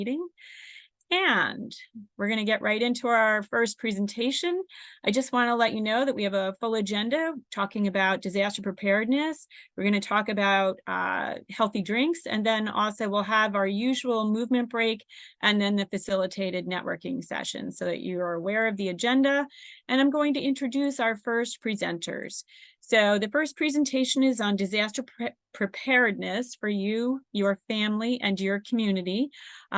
meeting. And we're going to get right into our first presentation. I just want to let you know that we have a full agenda talking about disaster preparedness. We're going to talk about healthy drinks, and then also we'll have our usual movement break and then the facilitated networking session so that you are aware of the agenda. And I'm going to introduce our first presenters. So the first presentation is on disaster preparedness for you, your family, and your community.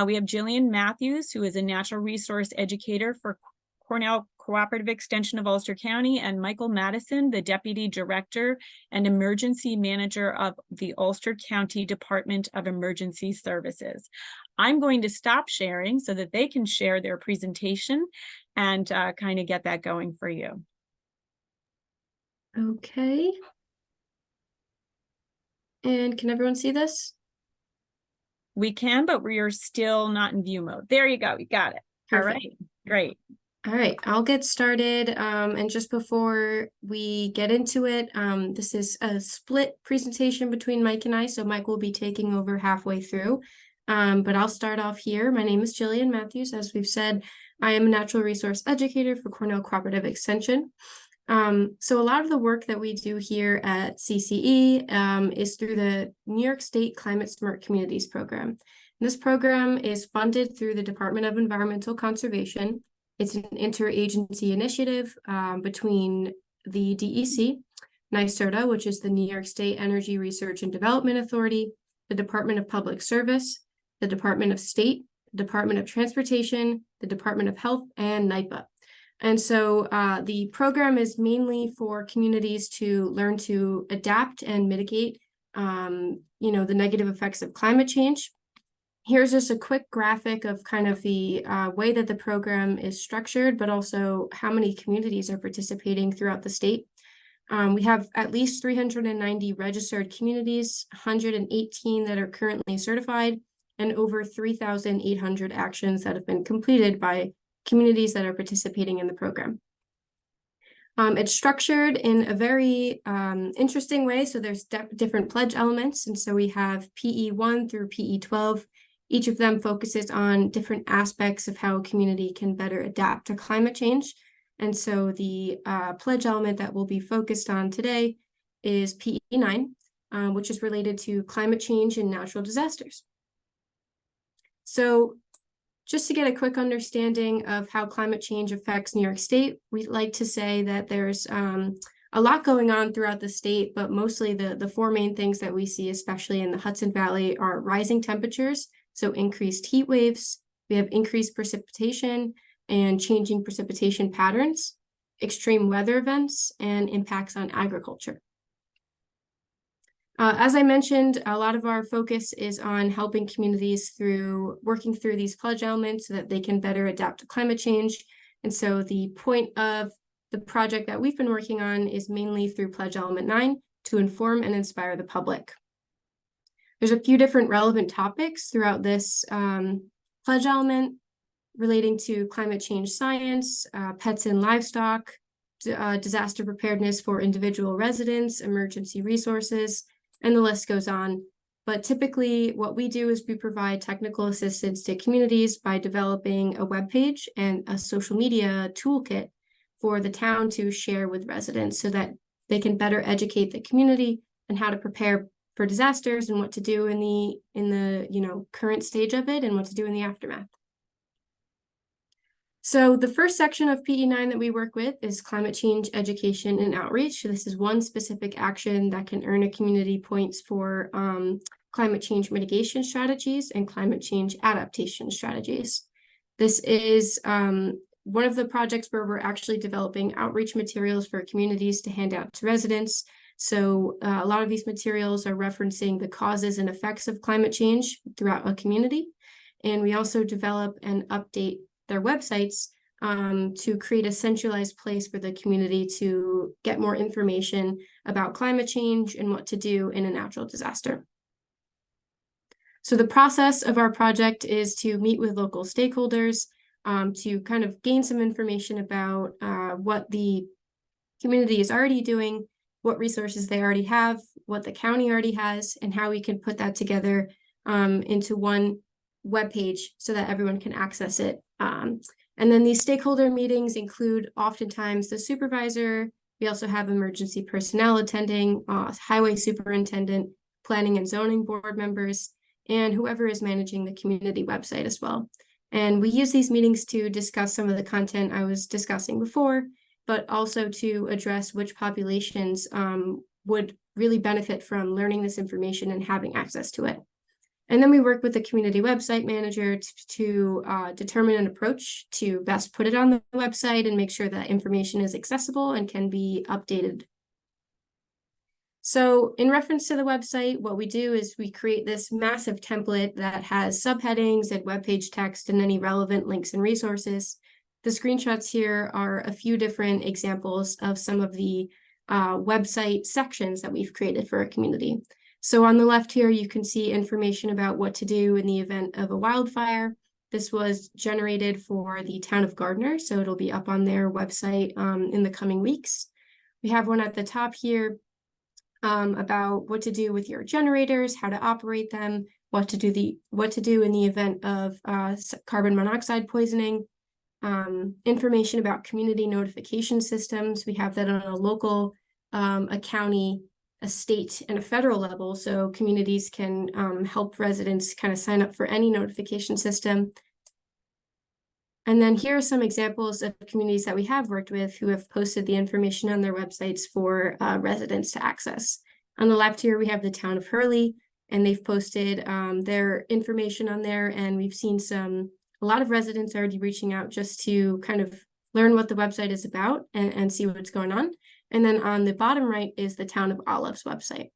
We have Jillian Matthews, who is a natural resource educator for Cornell Cooperative Extension of Ulster County, and Michael Madison, the Deputy Director and Emergency Manager of the Ulster County Department of Emergency Services. I'm going to stop sharing so that they can share their presentation and kind of get that going for you. Okay. And can everyone see this? We can, but we are still not in view mode. There you go. You got it. Perfect. All right. Great. All right, I'll get started. And just before we get into it, this is a split presentation between Mike and I. So Mike will be taking over halfway through. But I'll start off here. My name is Jillian Matthews. As we've said, I am a natural resource educator for Cornell Cooperative Extension. So a lot of the work that we do here at CCE is through the New York State Climate Smart Communities program. And this program is funded through the Department of Environmental Conservation. It's an interagency initiative between the DEC, NYSERDA, which is the New York State Energy Research and Development Authority, the Department of Public Service, the Department of State, the Department of Transportation, the Department of Health, and NYPA. And so the program is mainly for communities to learn to adapt and mitigate, the negative effects of climate change. Here's just a quick graphic of kind of the way that the program is structured, but also how many communities are participating throughout the state. We have at least 390 registered communities, 118 that are currently certified, and over 3,800 actions that have been completed by communities that are participating in the program. It's structured in a very interesting way. So there's different pledge elements. And so we have PE1 through PE12. Each of them focuses on different aspects of how a community can better adapt to climate change. And so the pledge element that we'll be focused on today is PE9, which is related to climate change and natural disasters. So just to get a quick understanding of how climate change affects New York State, we'd like to say that there's a lot going on throughout the state, but mostly the four main things that we see, especially in the Hudson Valley, are rising temperatures, so increased heat waves. We have increased precipitation and changing precipitation patterns, extreme weather events, and impacts on agriculture. As I mentioned, a lot of our focus is on helping communities through working through these pledge elements so that they can better adapt to climate change. And so the point of the project that we've been working on is mainly through pledge element 9 to inform and inspire the public. There's a few different relevant topics throughout this pledge element relating to climate change science, pets and livestock, disaster preparedness for individual residents, emergency resources, and the list goes on. But typically what we do is we provide technical assistance to communities by developing a web page and a social media toolkit for the town to share with residents so that they can better educate the community and how to prepare for disasters and what to do in the current stage of it and what to do in the aftermath. So the first section of PE9 that we work with is climate change education and outreach. So this is one specific action that can earn a community points for climate change mitigation strategies and climate change adaptation strategies. This is one of the projects where we're actually developing outreach materials for communities to hand out to residents. So a lot of these materials are referencing the causes and effects of climate change throughout a community. And we also develop and update their websites to create a centralized place for the community to get more information about climate change and what to do in a natural disaster. So the process of our project is to meet with local stakeholders to kind of gain some information about what the community is already doing, what resources they already have, what the county already has, and how we can put that together into one webpage so that everyone can access it. And then these stakeholder meetings include oftentimes the supervisor. We also have emergency personnel attending, highway superintendent, planning and zoning board members, and whoever is managing the community website as well. And we use these meetings to discuss some of the content I was discussing before, but also to address which populations would really benefit from learning this information and having access to it. And then we work with the community website manager to determine an approach to best put it on the website and make sure that information is accessible and can be updated. So in reference to the website, what we do is we create this massive template that has subheadings and web page text and any relevant links and resources. The screenshots here are a few different examples of some of the website sections that we've created for our community. So on the left here, you can see information about what to do in the event of a wildfire. This was generated for the town of Gardner, so it'll be up on their website in the coming weeks. We have one at the top here about what to do with your generators, how to operate them, what to do in the event of carbon monoxide poisoning, information about community notification systems. We have that on a local, a county, a state, and a federal level, so communities can help residents kind of sign up for any notification system. And then here are some examples of communities that we have worked with who have posted the information on their websites for residents to access. On the left here, we have the town of Hurley, and they've posted their information on there, and we've seen a lot of residents already reaching out just to kind of learn what the website is about and see what's going on. And then on the bottom right is the town of Olive's website.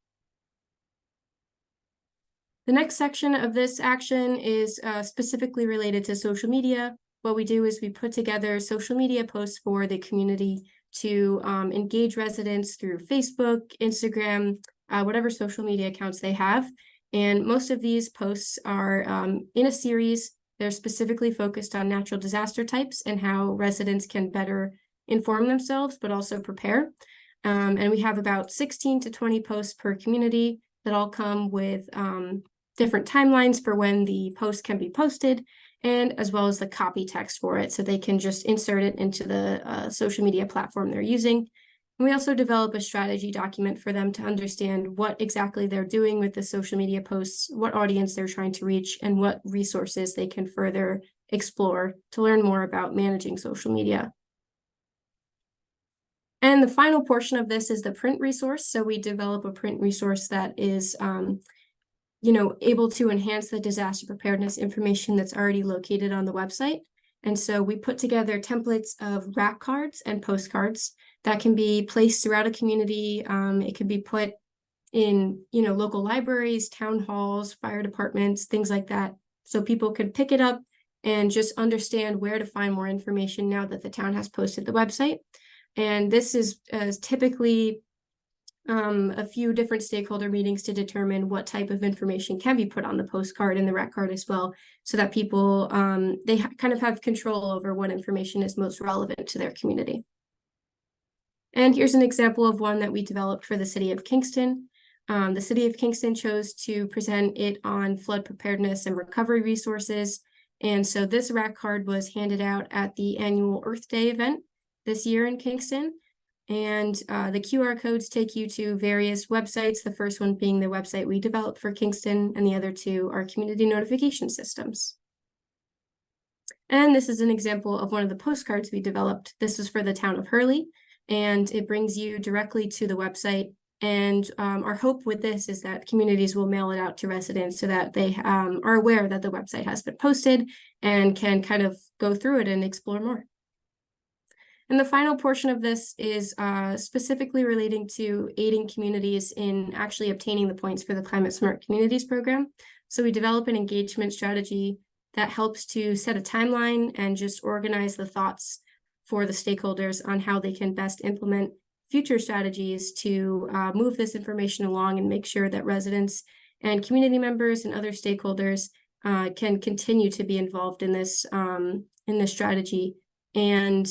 The next section of this action is specifically related to social media. What we do is we put together social media posts for the community to engage residents through Facebook, Instagram, whatever social media accounts they have. And most of these posts are in a series. They're specifically focused on natural disaster types and how residents can better inform themselves, but also prepare. And we have about 16 to 20 posts per community that all come with different timelines for when the post can be posted, and as well as the copy text for it, so they can just insert it into the social media platform they're using. And we also develop a strategy document for them to understand what exactly they're doing with the social media posts, what audience they're trying to reach, and what resources they can further explore to learn more about managing social media. And the final portion of this is the print resource. So we develop a print resource that is able to enhance the disaster preparedness information that's already located on the website. And so we put together templates of rack cards and postcards that can be placed throughout a community. It can be put in, local libraries, town halls, fire departments, things like that. So people could pick it up and just understand where to find more information now that the town has posted the website. And this is typically a few different stakeholder meetings to determine what type of information can be put on the postcard and the rack card as well, so that people, they kind of have control over what information is most relevant to their community. And here's an example of one that we developed for the city of Kingston. The city of Kingston chose to present it on flood preparedness and recovery resources. And so this rack card was handed out at the annual Earth Day event this year in Kingston. And the QR codes take you to various websites, the first one being the website we developed for Kingston, and the other two are community notification systems. And this is an example of one of the postcards we developed. This was for the town of Hurley, and it brings you directly to the website. And our hope with this is that communities will mail it out to residents so that they are aware that the website has been posted and can kind of go through it and explore more. And the final portion of this is specifically relating to aiding communities in actually obtaining the points for the Climate Smart Communities program. So we develop an engagement strategy that helps to set a timeline and just organize the thoughts for the stakeholders on how they can best implement future strategies to move this information along and make sure that residents and community members and other stakeholders can continue to be involved in this strategy. And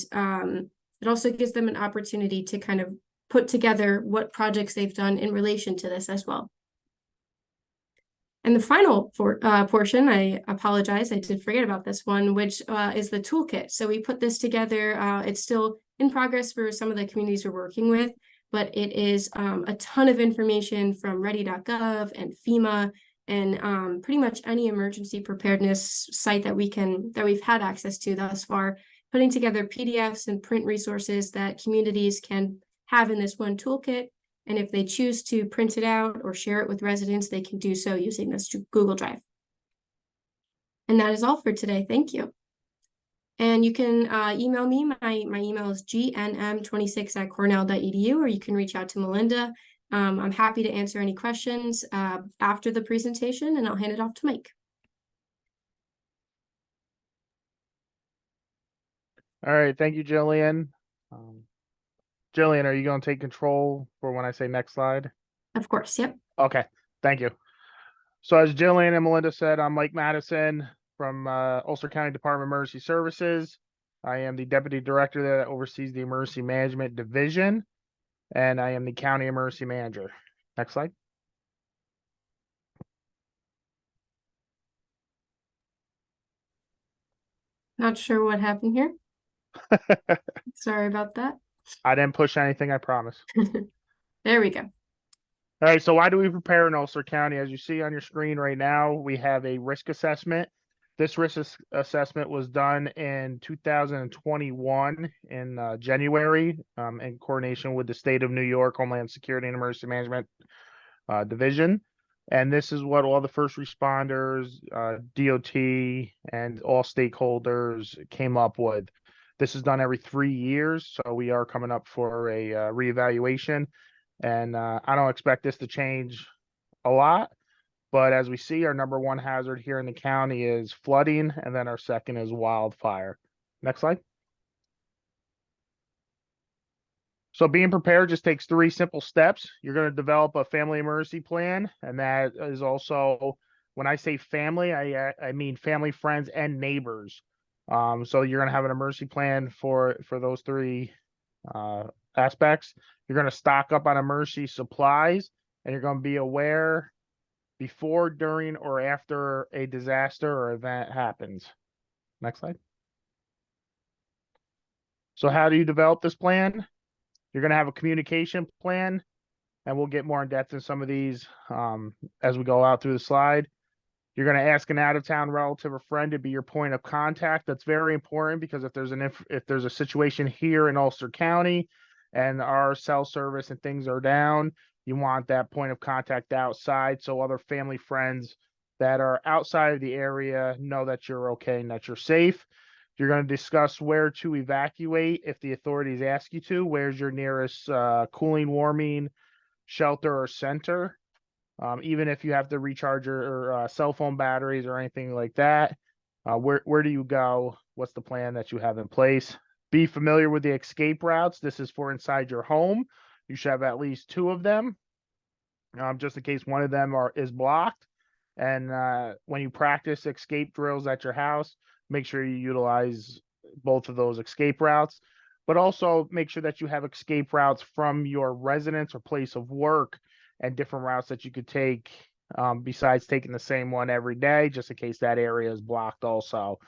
it also gives them an opportunity to kind of put together what projects they've done in relation to this as well. And the final portion, I apologize, I did forget about this one, which is the toolkit. So we put this together. It's still in progress for some of the communities we're working with, but it is a ton of information from ready.gov and FEMA and pretty much any emergency preparedness site that we've had access to thus far, putting together PDFs and print resources that communities can have in this one toolkit. And if they choose to print it out or share it with residents, they can do so using this Google Drive. And that is all for today. Thank you. And you can email me. My email is gnm26@cornell.edu, or you can reach out to Melinda. I'm happy to answer any questions after the presentation, and I'll hand it off to Mike. All right, thank you, Jillian. Jillian, are you going to take control for when I say next slide? Of course, yep. Okay, thank you. So as Jillian and Melinda said, I'm Mike Madison from Ulster County Department of Emergency Services. I am the Deputy Director that oversees the Emergency Management Division, and I am the County Emergency Manager. Next slide. Not sure what happened here. Sorry about that. I didn't push anything, I promise. There we go. All right, so why do we prepare in Ulster County? As you see on your screen right now, we have a risk assessment. This risk assessment was done in 2021 in January in coordination with the State of New York Homeland Security and Emergency Management Division. And this is what all the first responders, DOT, and all stakeholders came up with. This is done every 3 years, so we are coming up for a reevaluation. And I don't expect this to change a lot, but as we see, our number one hazard here in the county is flooding, and then our second is wildfire. Next slide. So being prepared just takes 3 simple steps. You're going to develop a family emergency plan, and that is also, when I say family, I mean family, friends, and neighbors. So you're going to have an emergency plan for those 3 aspects. You're going to stock up on emergency supplies, and you're going to be aware before, during, or after a disaster or event happens. Next slide. So how do you develop this plan? You're going to have a communication plan, and we'll get more in depth in some of these as we go out through the slide. You're going to ask an out-of-town relative or friend to be your point of contact. That's very important, because if there's a situation here in Ulster County and our cell service and things are down, you want that point of contact outside, so other family, friends that are outside of the area know that you're okay and that you're safe. You're going to discuss where to evacuate if the authorities ask you to. Where's your nearest cooling, warming, shelter, or center? Even if you have to recharge your cell phone batteries or anything like that, where do you go? What's the plan that you have in place? Be familiar with the escape routes. This is for inside your home. You should have at least 2 of them, just in case one of them is blocked. And when you practice escape drills at your house, make sure you utilize both of those escape routes, but also make sure that you have escape routes from your residence or place of work, and different routes that you could take besides taking the same one every day, just in case that area is blocked also.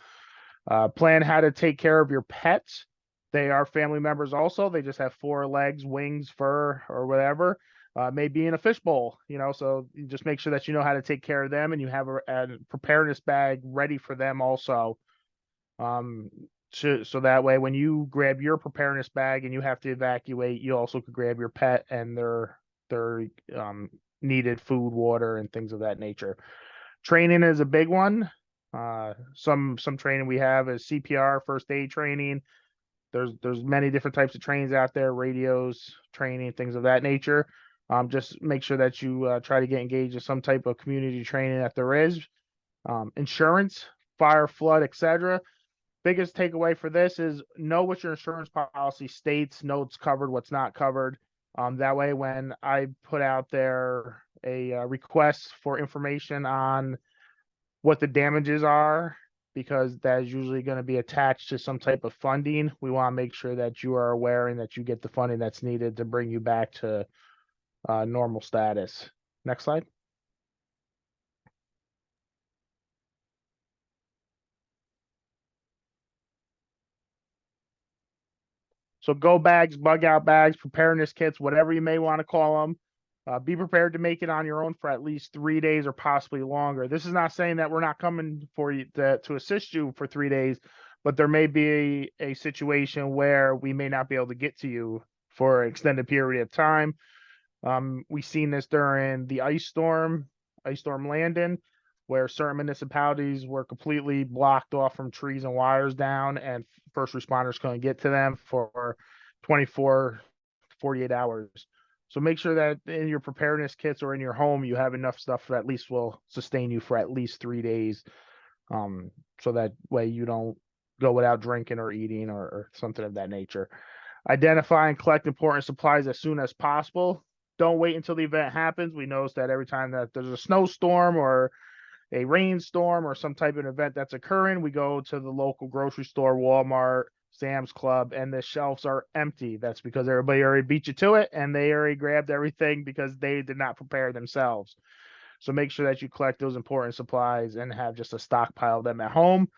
Plan how to take care of your pets. They are family members also. They just have 4 legs, wings, fur, or whatever. Maybe in a fishbowl, so you just make sure that you know how to take care of them, and you have a preparedness bag ready for them also. So that way, when you grab your preparedness bag and you have to evacuate, you also could grab your pet and their needed food, water, and things of that nature. Training is a big one. Some training we have is CPR, first aid training. There's many different types of trainings out there, radios, training, things of that nature. Just make sure that you try to get engaged in some type of community training that there is. Insurance, fire, flood, etc. Biggest takeaway for this is know what your insurance policy states, know what's covered, what's not covered. That way, when I put out there a request for information on what the damages are, because that is usually going to be attached to some type of funding, we want to make sure that you are aware and that you get the funding that's needed to bring you back to normal status. Next slide. So go bags, bug out bags, preparedness kits, whatever you may want to call them. Be prepared to make it on your own for at least 3 days or possibly longer. This is not saying that we're not coming for you to assist you for 3 days, but there may be a situation where we may not be able to get to you for an extended period of time. We've seen this during the ice storm Landon, where certain municipalities were completely blocked off from trees and wires down, and first responders couldn't get to them for 24, 48 hours. So make sure that in your preparedness kits or in your home, you have enough stuff that at least will sustain you for at least 3 days. So that way you don't go without drinking or eating or something of that nature. Identify and collect important supplies as soon as possible. Don't wait until the event happens. We notice that every time that there's a snowstorm or a rainstorm or some type of event that's occurring, we go to the local grocery store, Walmart, Sam's Club, and the shelves are empty. That's because everybody already beat you to it and they already grabbed everything because they did not prepare themselves. So make sure that you collect those important supplies and have just a stockpile of them at home.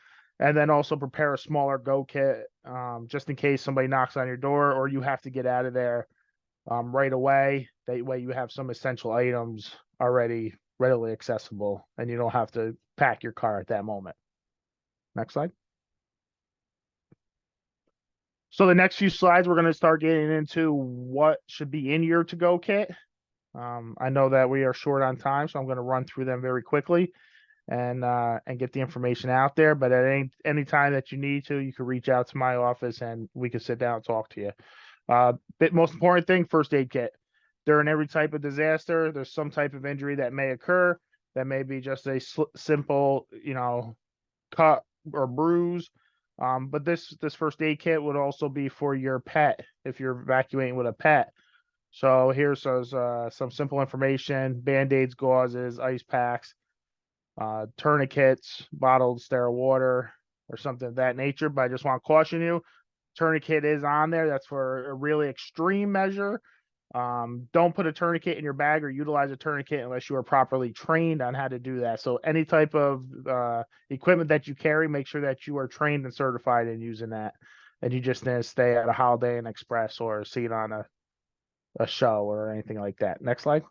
And then also prepare a smaller go kit, just in case somebody knocks on your door or you have to get out of there right away. That way you have some essential items already readily accessible and you don't have to pack your car at that moment. Next slide. So the next few slides, we're going to start getting into what should be in your to-go kit. I know that we are short on time, so I'm going to run through them very quickly and get the information out there. But at any time that you need to, you can reach out to my office and we can sit down and talk to you. Most important thing, first aid kit. During every type of disaster, there's some type of injury that may occur. That may be just a simple, cut or bruise. But this first aid kit would also be for your pet if you're evacuating with a pet. So here's some simple information: Band-Aids, gauzes, ice packs, tourniquets, bottled sterile water, or something of that nature. But I just want to caution you, tourniquet is on there. That's for a really extreme measure. Don't put a tourniquet in your bag or utilize a tourniquet unless you are properly trained on how to do that. So any type of equipment that you carry, make sure that you are trained and certified in using that. And you just need to stay at a Holiday Inn Express or see it on a show or anything like that. Next slide.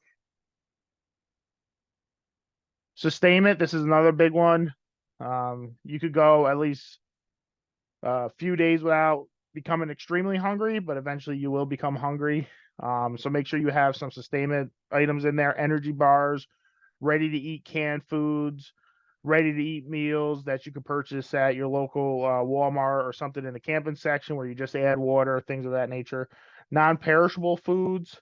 Sustainment. This is another big one. You could go at least a few days without becoming extremely hungry, but eventually you will become hungry. So make sure you have some sustainment items in there: energy bars, ready to eat canned foods, ready to eat meals that you can purchase at your local Walmart or something in the camping section where you just add water, things of that nature. Non-perishable foods.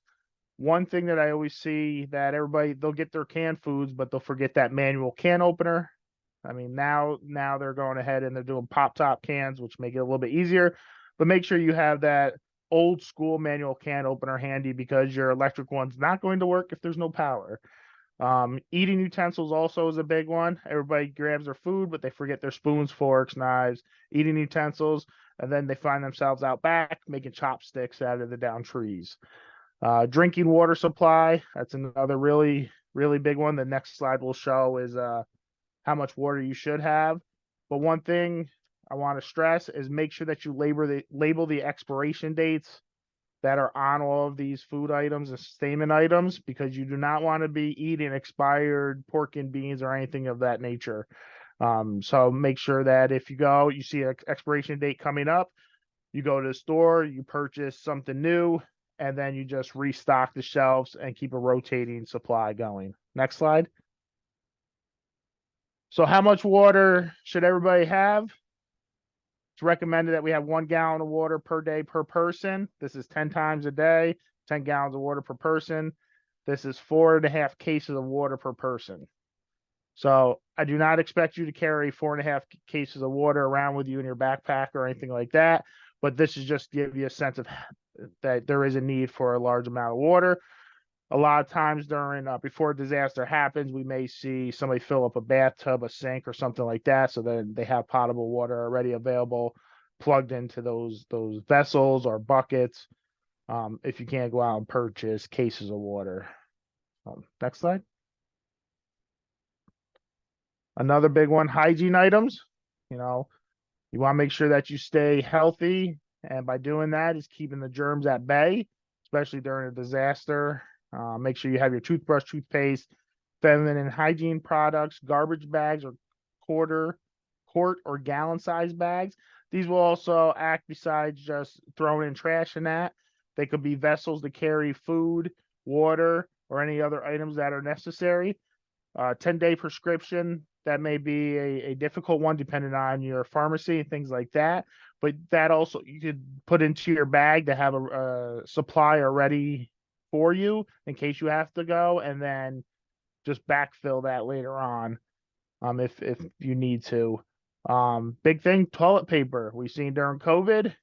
One thing that I always see that they'll get their canned foods, but they'll forget that manual can opener. I mean, now they're going ahead and they're doing pop top cans, which make it a little bit easier, but make sure you have that old school manual can opener handy because your electric one's not going to work if there's no power. Eating utensils also is a big one. Everybody grabs their food, but they forget their spoons, forks, knives, eating utensils, and then they find themselves out back making chopsticks out of the down trees. Drinking water supply, that's another really, really big one. The next slide will show is how much water you should have. But one thing I want to stress is make sure that you label the expiration dates that are on all of these food items and sustainment items, because you do not want to be eating expired pork and beans or anything of that nature. So make sure that if you see an expiration date coming up, you go to the store, you purchase something new, and then you just restock the shelves and keep a rotating supply going. Next slide. So how much water should everybody have? It's recommended that we have 1 gallon of water per day per person. This is 10 times a day, 10 gallons of water per person. This is 4.5 cases of water per person. So I do not expect you to carry 4.5 cases of water around with you in your backpack or anything like that. But this is just to give you a sense of that there is a need for a large amount of water. A lot of times before a disaster happens, we may see somebody fill up a bathtub, a sink, or something like that, so that they have potable water already available, plugged into those vessels or buckets. If you can't go out and purchase cases of water. Next slide. Another big one: hygiene items. You want to make sure that you stay healthy And by doing that, is keeping the germs at bay, especially during a disaster. Make sure you have your toothbrush, toothpaste, feminine hygiene products, garbage bags or quart or gallon size bags. These will also act besides just throwing in trash and that. They could be vessels to carry food, water, or any other items that are necessary. 10-day prescription, that may be a difficult one depending on your pharmacy and things like that. But that also you could put into your bag to have a supply already for you in case you have to go, and then just backfill that later on if you need to. Big thing, toilet paper. We've seen during COVID,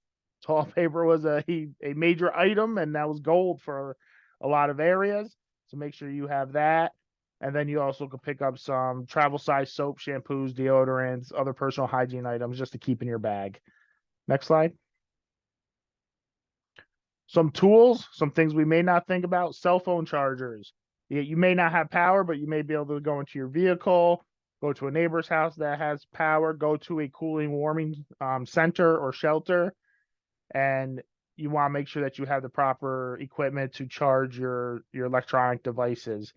toilet paper was a major item, and that was gold for a lot of areas. So make sure you have that. And then you also could pick up some travel size soap, shampoos, deodorants, other personal hygiene items just to keep in your bag. Next slide. Some tools, some things we may not think about, cell phone chargers. You may not have power, but you may be able to go into your vehicle, go to a neighbor's house that has power, go to a cooling, warming center or shelter, and you want to make sure that you have the proper equipment to charge your electronic devices.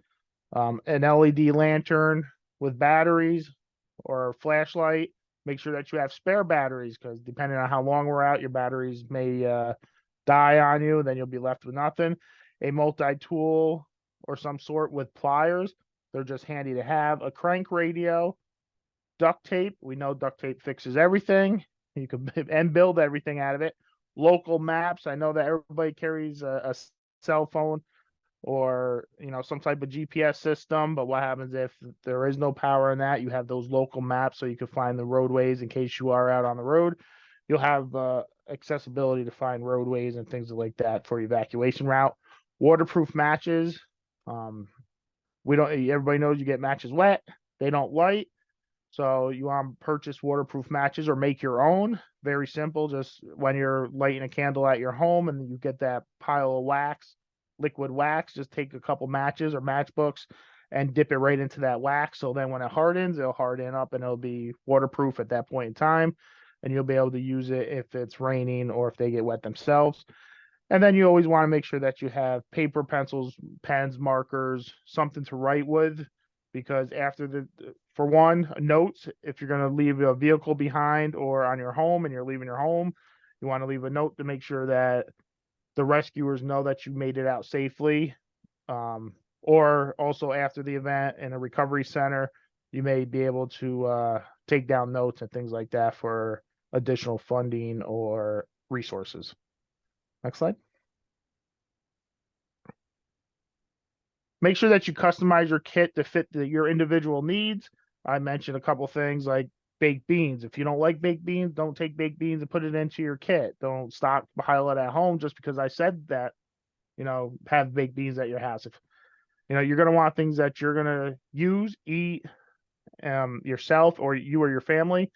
An LED lantern with batteries or a flashlight. Make sure that you have spare batteries, because depending on how long we're out, your batteries may die on you, then you'll be left with nothing. A multi-tool or some sort with pliers. They're just handy to have. A crank radio, duct tape. We know duct tape fixes everything. You can and build everything out of it. Local maps. I know that everybody carries a cell phone or some type of GPS system, but what happens if there is no power in that? You have those local maps so you can find the roadways in case you are out on the road. You'll have accessibility to find roadways and things like that for evacuation route. Waterproof matches. Everybody knows you get matches wet, they don't light. So you want to purchase waterproof matches or make your own. Very simple. Just when you're lighting a candle at your home and you get that pile of wax, liquid wax, just take a couple matches or matchbooks and dip it right into that wax. So then when it hardens, it'll harden up and it'll be waterproof at that point in time. And you'll be able to use it if it's raining or if they get wet themselves. And then you always want to make sure that you have paper, pencils, pens, markers, something to write with, because for one, notes, if you're going to leave a vehicle behind or on your home and you're leaving your home, you want to leave a note to make sure that the rescuers know that you made it out safely. Or also after the event in a recovery center, you may be able to take down notes and things like that for additional funding or resources. Next slide. Make sure that you customize your kit to fit your individual needs. I mentioned a couple things like baked beans. If you don't like baked beans, don't take baked beans and put it into your kit. Don't stockpile it at home just because I said that, have baked beans at your house. If you're going to want things that you're going to use, eat yourself or your family,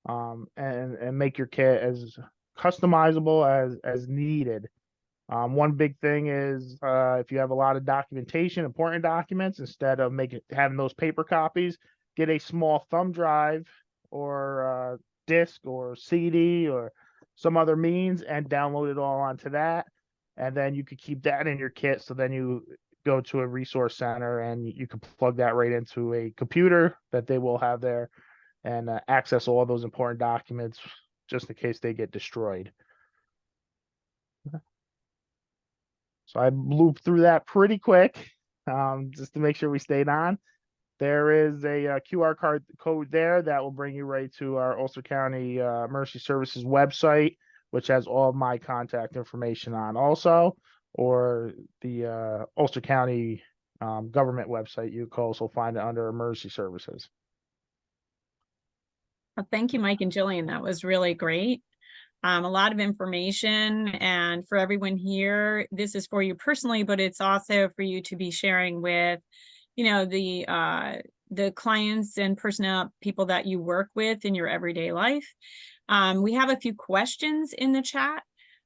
and make your kit as customizable as needed. One big thing is if you have a lot of documentation, important documents, instead of having those paper copies, get a small thumb drive or disc or CD or some other means and download it all onto that. And then you could keep that in your kit. So then you go to a resource center and you can plug that right into a computer that they will have there and access all those important documents just in case they get destroyed. So I blew through that pretty quick, just to make sure we stayed on. There is a QR code there that will bring you right to our Ulster County Emergency Services website, which has all of my contact information on also, or the Ulster County government website. You can also find it under Emergency Services. Well, thank you, Mike and Jillian. That was really great. A lot of information, and for everyone here, this is for you personally, but it's also for you to be sharing with, the clients and personnel, people that you work with in your everyday life. We have a few questions in the chat.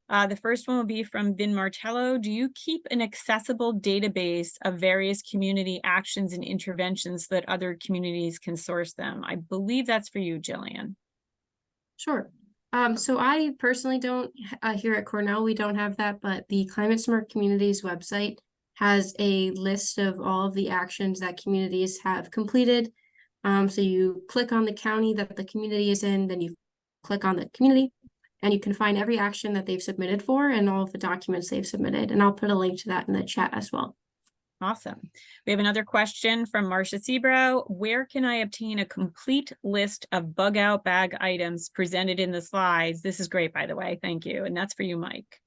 The first one will be from Vin Martello. Do you keep an accessible database of various community actions and interventions so that other communities can source them? I believe that's for you, Jillian. Sure. So I personally don't, here at Cornell, we don't have that, but the Climate Smart Communities website has a list of all of the actions that communities have completed. So you click on the county that the community is in, then you click on the community, and you can find every action that they've submitted for and all of the documents they've submitted. And I'll put a link to that in the chat as well. Awesome. We have another question from Marcia Sebro. Where can I obtain a complete list of bug out bag items presented in the slides? This is great, by the way. Thank you. And that's for you, Mike.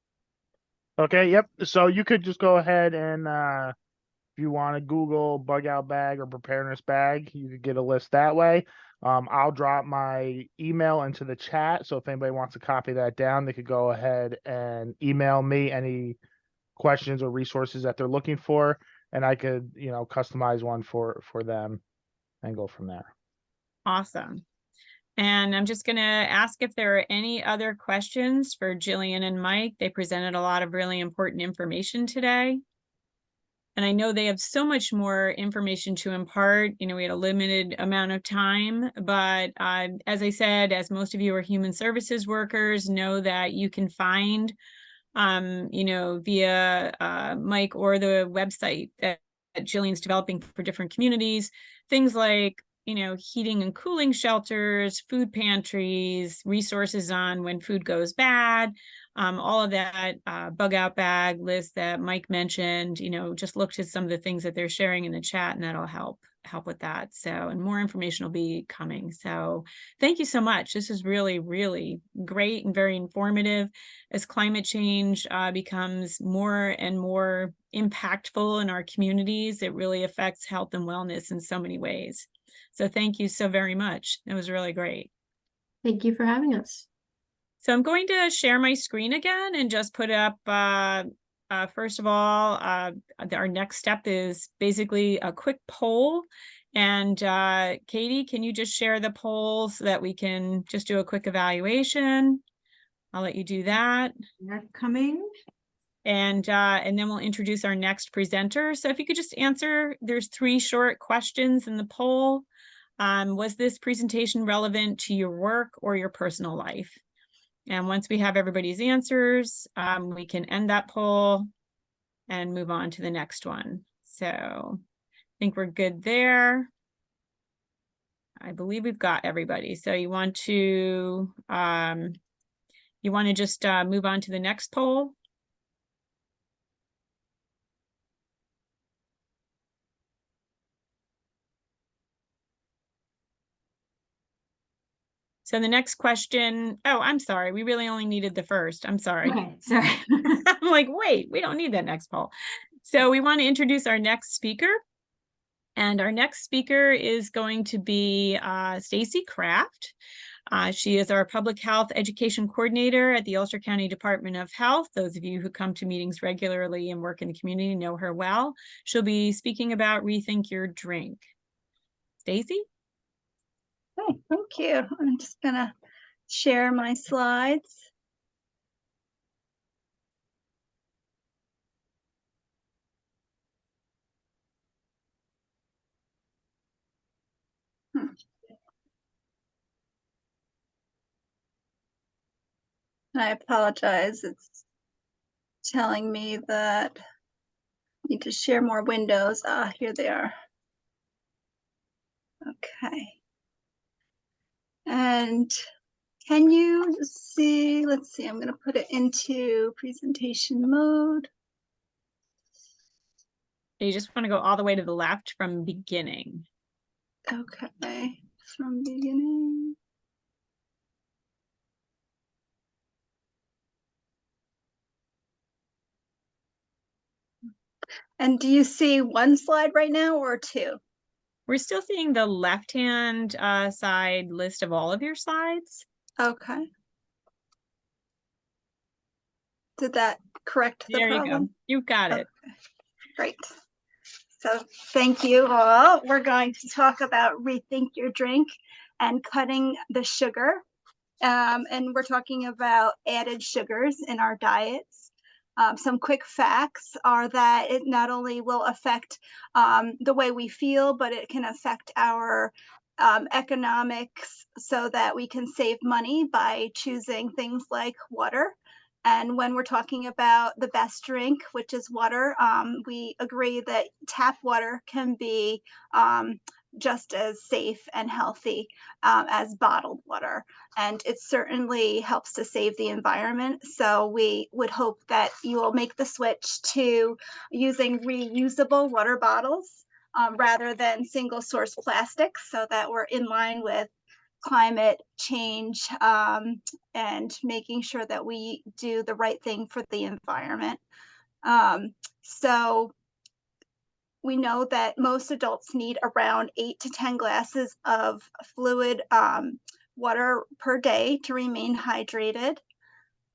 Okay, yep. So you could just go ahead and if you want to Google bug out bag or preparedness bag, you could get a list that way. I'll drop my email into the chat. So if anybody wants to copy that down, they could go ahead and email me any questions or resources that they're looking for, and I could, customize one for them and go from there. Awesome. And I'm just going to ask if there are any other questions for Jillian and Mike. They presented a lot of really important information today. And I know they have so much more information to impart. We had a limited amount of time, but as I said, as most of you are human services workers, know that you can find, via Mike or the website that Jillian's developing for different communities, things like, heating and cooling shelters, food pantries, resources on when food goes bad, all of that bug out bag list that Mike mentioned. Just look to some of the things that they're sharing in the chat, and that'll help with that. So, and more information will be coming. So thank you so much. This is really, really great and very informative. As climate change becomes more and more impactful in our communities, it really affects health and wellness in so many ways. So thank you so very much. It was really great. Thank you for having us. So I'm going to share my screen again and just put up, first of all, our next step is basically a quick poll. And Katie, can you just share the poll so that we can just do a quick evaluation? I'll let you do that. They're coming. And then we'll introduce our next presenter. So if you could just answer, there's 3 short questions in the poll. Was this presentation relevant to your work or your personal life? And once we have everybody's answers, we can end that poll and move on to the next one. So I think we're good there. I believe we've got everybody. So you want to just move on to the next poll? So the next question, I'm sorry, we really only needed the first. I'm sorry. Okay, sorry. I'm like, wait, we don't need that next poll. So we want to introduce our next speaker. And our next speaker is going to be Stacy Kraft. She is our public health education coordinator at the Ulster County Department of Health. Those of you who come to meetings regularly and work in the community know her well. She'll be speaking about Rethink Your Drink. Stacy? Okay, thank you. I'm just gonna share my slides. I apologize. It's telling me that I need to share more windows. Here they are. Okay. And can you see, let's see, I'm going to put it into presentation mode. You just want to go all the way to the left from beginning. Okay, from beginning. And do you see one slide right now or 2? We're still seeing the left-hand side list of all of your slides. Okay. Did that correct the problem? There you go. You've got it. Okay. Great. So thank you all. We're going to talk about Rethink Your Drink and cutting the sugar. And we're talking about added sugars in our diets. Some quick facts are that it not only will affect the way we feel, but it can affect our economics so that we can save money by choosing things like water. And when we're talking about the best drink, which is water, we agree that tap water can be just as safe and healthy as bottled water. And it certainly helps to save the environment. So we would hope that you will make the switch to using reusable water bottles rather than single source plastics, so that we're in line with climate change and making sure that we do the right thing for the environment. So we know that most adults need around 8 to 10 glasses of fluid water per day to remain hydrated.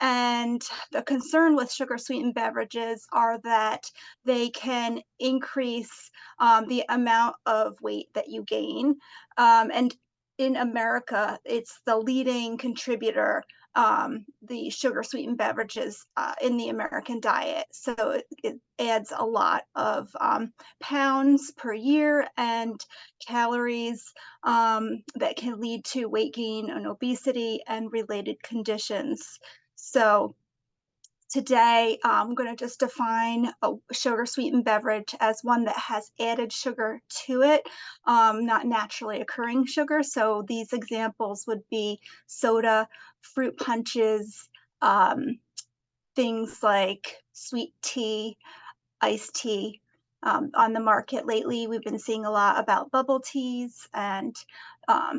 And the concern with sugar sweetened beverages are that they can increase the amount of weight that you gain. And in America, it's the leading contributor, the sugar sweetened beverages in the American diet. So it adds a lot of pounds per year and calories that can lead to weight gain and obesity and related conditions. So today, I'm going to just define a sugar sweetened beverage as one that has added sugar to it, not naturally occurring sugar. So these examples would be soda, fruit punches, things like sweet tea, iced tea. On the market lately, we've been seeing a lot about bubble teas, and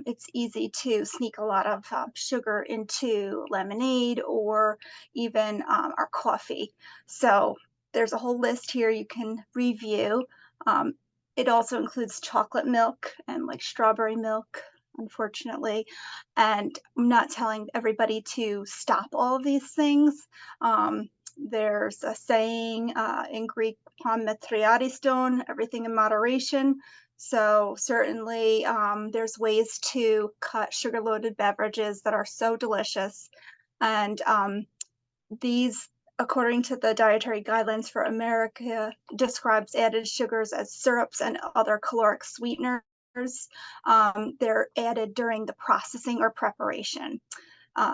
it's easy to sneak a lot of sugar into lemonade or even our coffee. So there's a whole list here you can review. It also includes chocolate milk and like strawberry milk, unfortunately. And I'm not telling everybody to stop all of these things. There's a saying in Greek, "Pan everything in moderation." So certainly there's ways to cut sugar-loaded beverages that are so delicious. And these, according to the Dietary Guidelines for America, describes added sugars as syrups and other caloric sweeteners. They're added during the processing or preparation.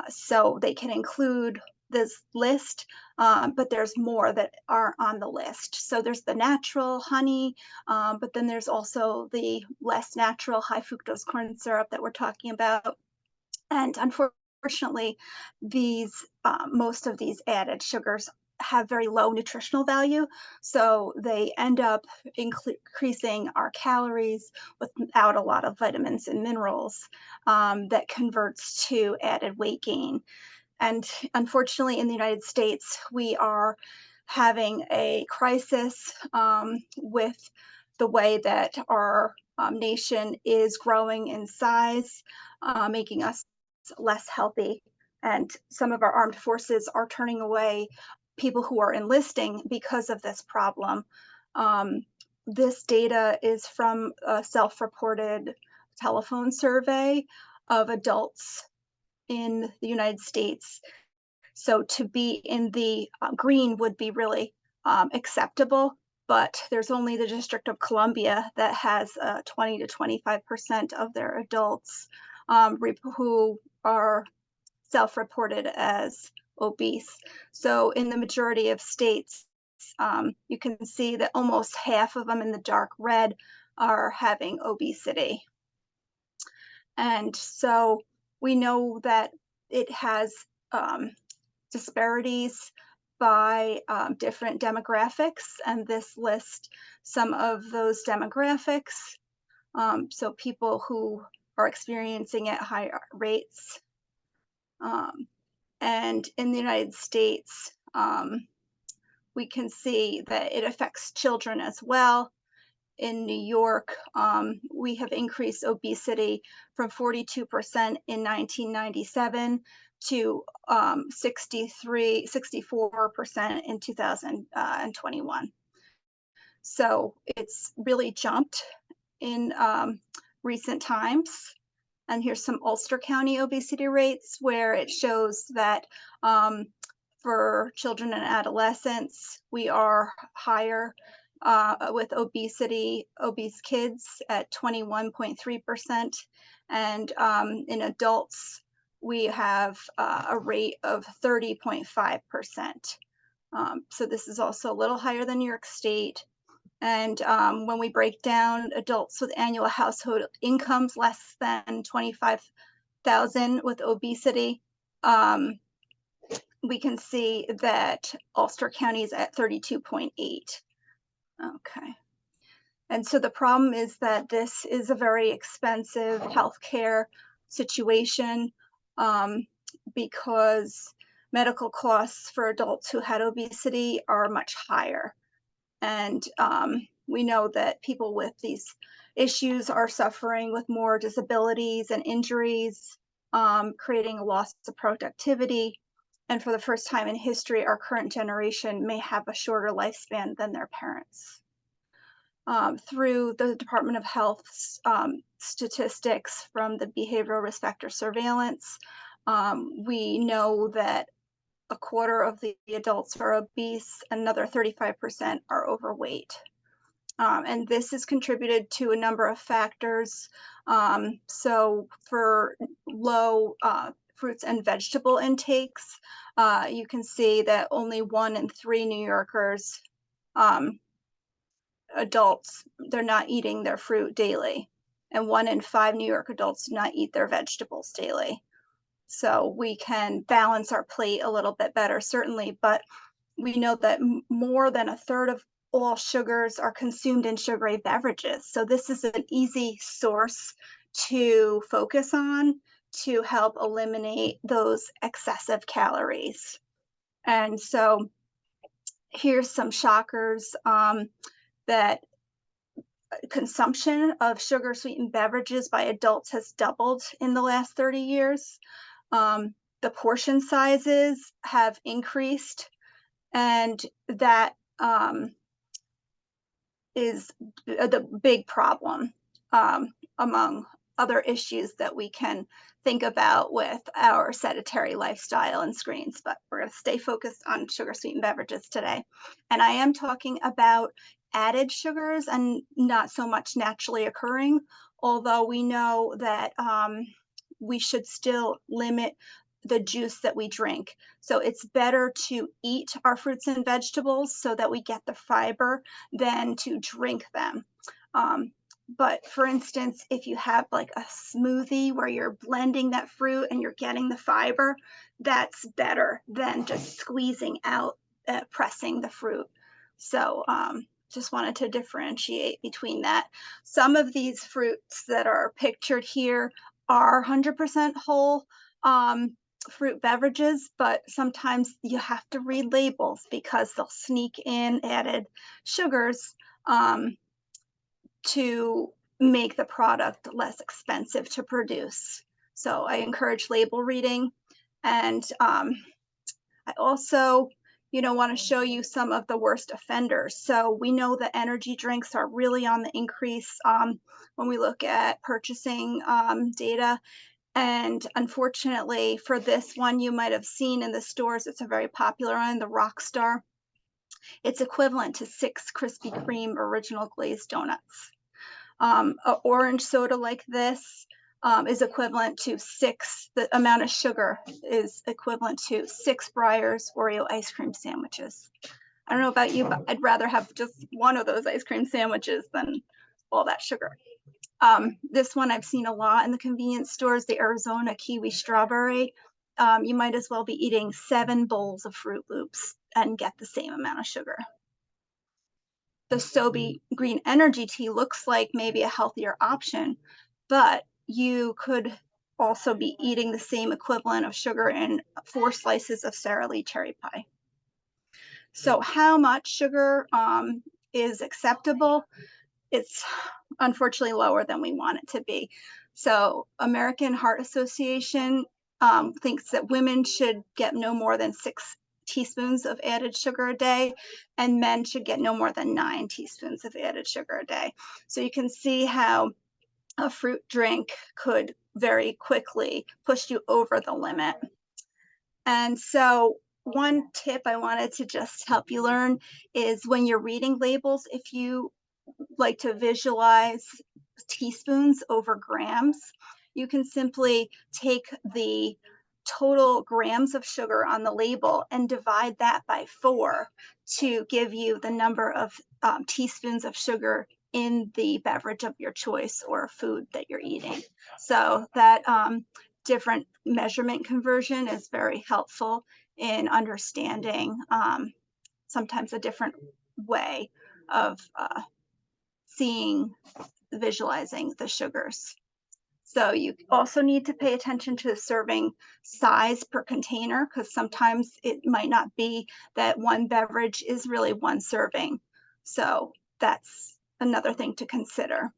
So they can include this list, but there's more that are on the list. So there's the natural honey, but then there's also the less natural high fructose corn syrup that we're talking about. And unfortunately, these most of these added sugars have very low nutritional value, so they end up increasing our calories without a lot of vitamins and minerals that converts to added weight gain. And unfortunately, in the United States, we are having a crisis with the way that our nation is growing in size, making us less healthy. And some of our armed forces are turning away people who are enlisting because of this problem. This data is from a self-reported telephone survey of adults in the United States. So to be in the green would be really acceptable, but there's only the District of Columbia that has 20 to 25% of their adults who are self-reported as obese. So in the majority of states, you can see that almost half of them in the dark red are having obesity. And so we know that it has disparities by different demographics, and this lists some of those demographics. So people who are experiencing at higher rates. And in the United States, we can see that it affects children as well. In New York, we have increased obesity from 42% in 1997 to 64% in 2021. So it's really jumped in recent times. And here's some Ulster County obesity rates where it shows that for children and adolescents, we are higher with obese kids at 21.3%. And in adults, we have a rate of 30.5%. So this is also a little higher than New York State. And when we break down adults with annual household incomes less than 25,000 with obesity, we can see that Ulster County is at 32.8. Okay. And so the problem is that this is a very expensive healthcare situation because medical costs for adults who had obesity are much higher. And we know that people with these issues are suffering with more disabilities and injuries, creating a loss of productivity. And for the first time in history, our current generation may have a shorter lifespan than their parents. Through the Department of Health's statistics from the behavioral risk factor surveillance, we know that a quarter of the adults are obese, another 35% are overweight. And this is contributed to a number of factors. So for low fruits and vegetable intakes, you can see that only 1 in 3 New Yorkers, adults, they're not eating their fruit daily. And 1 in 5 New York adults do not eat their vegetables daily. So we can balance our plate a little bit better, certainly, but we know that more than a third of all sugars are consumed in sugary beverages. So this is an easy source to focus on to help eliminate those excessive calories. And so here's some shockers that consumption of sugar sweetened beverages by adults has doubled in the last 30 years. The portion sizes have increased, and that is the big problem among other issues that we can think about with our sedentary lifestyle and screens, but we're going to stay focused on sugar sweetened beverages today. And I am talking about added sugars and not so much naturally occurring, although we know that we should still limit the juice that we drink. So it's better to eat our fruits and vegetables so that we get the fiber than to drink them. But for instance, if you have like a smoothie where you're blending that fruit and you're getting the fiber, that's better than just squeezing out, pressing the fruit. So just wanted to differentiate between that. Some of these fruits that are pictured here are 100% whole fruit beverages, but sometimes you have to read labels because they'll sneak in added sugars to make the product less expensive to produce. So I encourage label reading. And I also, want to show you some of the worst offenders. So we know that energy drinks are really on the increase when we look at purchasing data. And unfortunately for this one, you might have seen in the stores, it's a very popular one, the Rockstar. It's equivalent to 6 Krispy Kreme original glazed donuts. An orange soda like this is equivalent to 6, the amount of sugar is equivalent to 6 Breyers Oreo ice cream sandwiches. I don't know about you, but I'd rather have just one of those ice cream sandwiches than all that sugar. This one I've seen a lot in the convenience stores, the Arizona Kiwi Strawberry. You might as well be eating 7 bowls of Fruit Loops and get the same amount of sugar. The Sobe Green Energy Tea looks like maybe a healthier option, but you could also be eating the same equivalent of sugar in 4 slices of Sara Lee cherry pie. So how much sugar is acceptable? It's unfortunately lower than we want it to be. So American Heart Association thinks that women should get no more than 6 teaspoons of added sugar a day, and men should get no more than 9 teaspoons of added sugar a day. So you can see how a fruit drink could very quickly push you over the limit. And so one tip I wanted to just help you learn is when you're reading labels, if you like to visualize teaspoons over grams, you can simply take the total grams of sugar on the label and divide that by 4 to give you the number of teaspoons of sugar in the beverage of your choice or food that you're eating. So that different measurement conversion is very helpful in understanding sometimes a different way of visualizing the sugars. So you also need to pay attention to the serving size per container, because sometimes it might not be that one beverage is really one serving. So that's another thing to consider.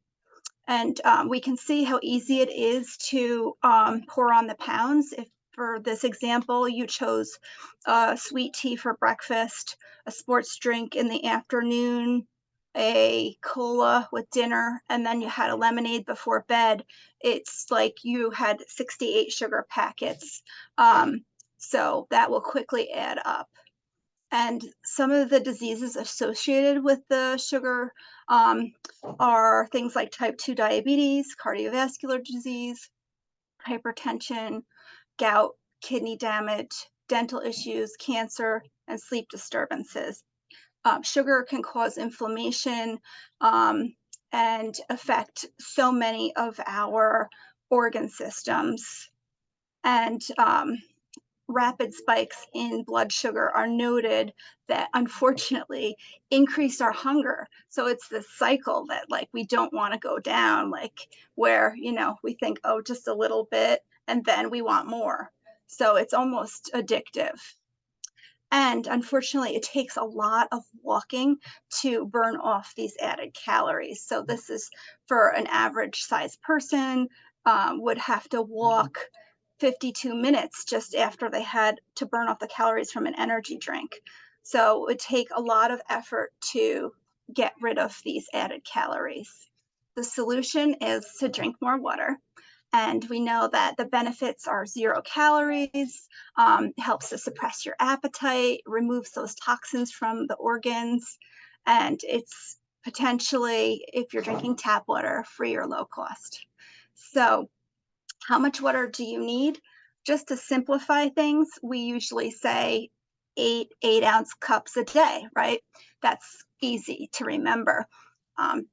And we can see how easy it is to pour on the pounds. If for this example, you chose sweet tea for breakfast, a sports drink in the afternoon, a cola with dinner, and then you had a lemonade before bed, it's like you had 68 sugar packets. So that will quickly add up. And some of the diseases associated with the sugar are things like type 2 diabetes, cardiovascular disease, hypertension, gout, kidney damage, dental issues, cancer, and sleep disturbances. Sugar can cause inflammation and affect so many of our organ systems. And rapid spikes in blood sugar are noted that unfortunately increase our hunger. So it's this cycle that like we don't want to go down, like where, you know, we think, oh, just a little bit, and then we want more. So it's almost addictive. And unfortunately, it takes a lot of walking to burn off these added calories. So this is for an average size person would have to walk 52 minutes just after they had to burn off the calories from an energy drink. So it would take a lot of effort to get rid of these added calories. The solution is to drink more water. And we know that the benefits are 0 calories, helps to suppress your appetite, removes those toxins from the organs, and it's potentially, if you're drinking tap water, free or low cost. So how much water do you need? Just to simplify things, we usually say 8-ounce cups a day, right? That's easy to remember.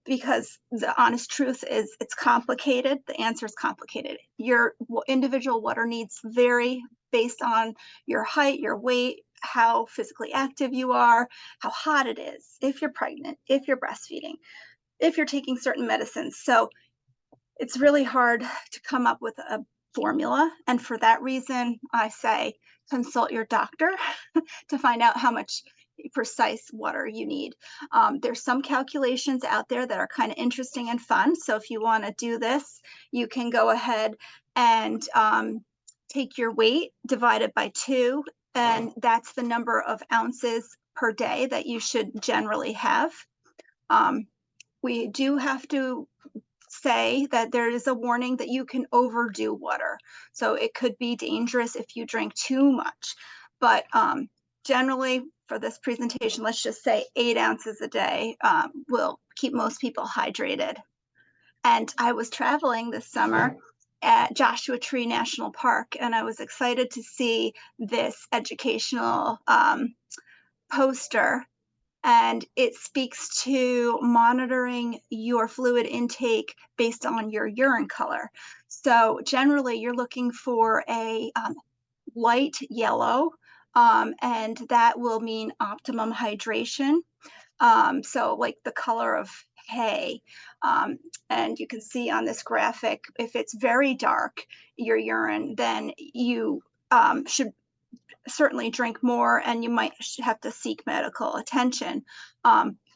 Because the honest truth is it's complicated. The answer is complicated. Your individual water needs vary based on your height, your weight, how physically active you are, how hot it is, if you're pregnant, if you're breastfeeding, if you're taking certain medicines. So it's really hard to come up with a formula. And for that reason, I say consult your doctor to find out how much precise water you need. There's some calculations out there that are kind of interesting and fun. So if you want to do this, you can go ahead and take your weight divided by 2, and that's the number of ounces per day that you should generally have. We do have to say that there is a warning that you can overdo water. So it could be dangerous if you drink too much. But generally, for this presentation, let's just say 8 ounces a day will keep most people hydrated. And I was traveling this summer at Joshua Tree National Park, and I was excited to see this educational poster, and it speaks to monitoring your fluid intake based on your urine color. So generally, you're looking for a light yellow, and that will mean optimum hydration. So like the color of hay. And you can see on this graphic, if it's very dark, your urine, then you should certainly drink more, and you might have to seek medical attention.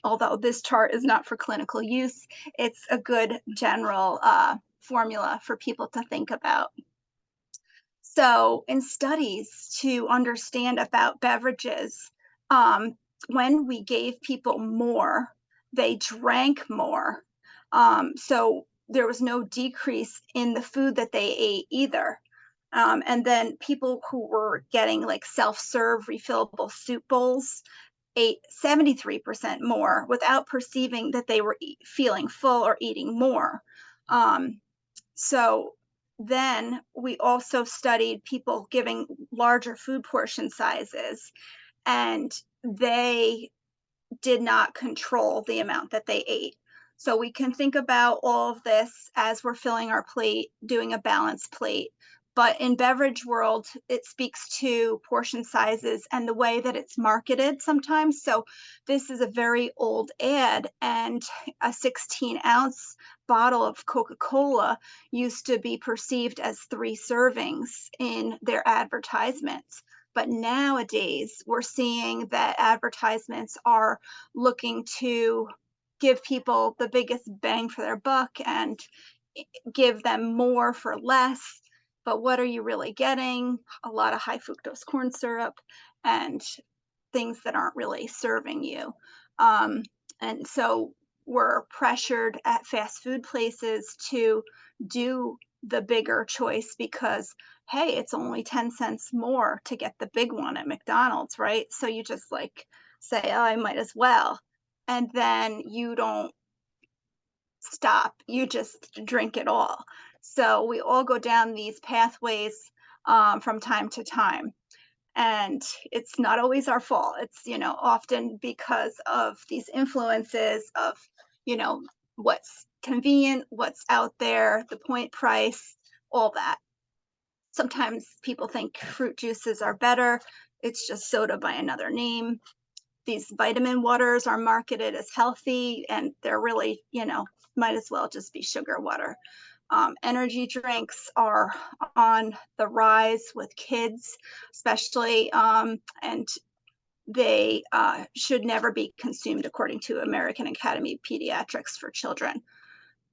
Although this chart is not for clinical use, it's a good general formula for people to think about. So in studies to understand about beverages, when we gave people more, they drank more. So there was no decrease in the food that they ate either. And then people who were getting like self-serve refillable soup bowls ate 73% more without perceiving that they were feeling full or eating more. So then we also studied people giving larger food portion sizes, and they did not control the amount that they ate. So we can think about all of this as we're filling our plate, doing a balanced plate. But in beverage world, it speaks to portion sizes and the way that it's marketed sometimes. So this is a very old ad, and a 16-ounce bottle of Coca-Cola used to be perceived as 3 servings in their advertisements. But nowadays, we're seeing that advertisements are looking to give people the biggest bang for their buck and give them more for less. But what are you really getting? A lot of high fructose corn syrup and things that aren't really serving you. And so we're pressured at fast food places to do the bigger choice because, hey, it's only 10 cents more to get the big one at McDonald's, right? So you just like say, oh, I might as well. And then you don't stop, you just drink it all. So we all go down these pathways from time to time. And it's not always our fault. It's, often because of these influences of, what's convenient, what's out there, the point price, all that. Sometimes people think fruit juices are better. It's just soda by another name. These vitamin waters are marketed as healthy, and they're really, might as well just be sugar water. Energy drinks are on the rise with kids, especially, and they should never be consumed according to American Academy of Pediatrics for children.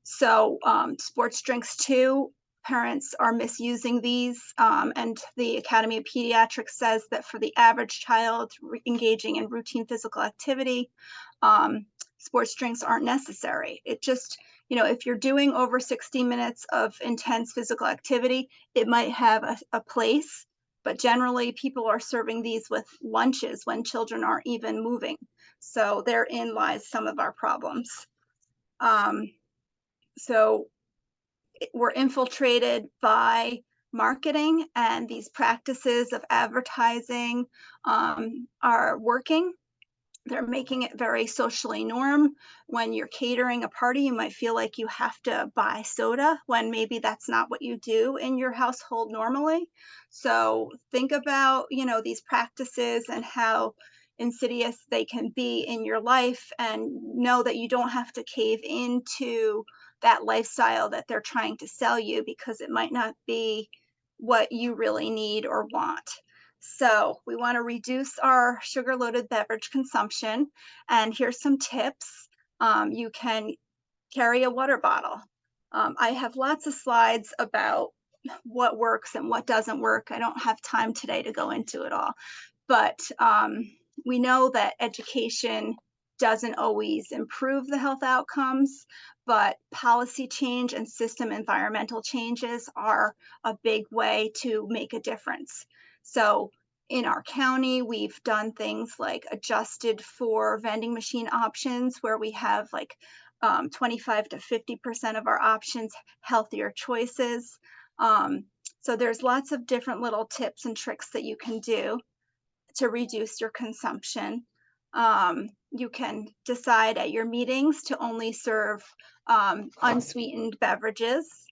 So sports drinks too, parents are misusing these, and the Academy of Pediatrics says that for the average child engaging in routine physical activity, sports drinks aren't necessary. It just, if you're doing over 60 minutes of intense physical activity, it might have a place, but generally people are serving these with lunches when children aren't even moving. So therein lies some of our problems. So we're infiltrated by marketing, and these practices of advertising are working. They're making it very socially norm. When you're catering a party, you might feel like you have to buy soda when maybe that's not what you do in your household normally. So think about, these practices and how insidious they can be in your life, and know that you don't have to cave into that lifestyle that they're trying to sell you, because it might not be what you really need or want. So we want to reduce our sugar-loaded beverage consumption. And here's some tips. You can carry a water bottle. I have lots of slides about what works and what doesn't work. I don't have time today to go into it all. But we know that education doesn't always improve the health outcomes, but policy change and system environmental changes are a big way to make a difference. So in our county, we've done things like adjusted for vending machine options, where we have like 25 to 50% of our options healthier choices. So there's lots of different little tips and tricks that you can do to reduce your consumption. You can decide at your meetings to only serve unsweetened beverages.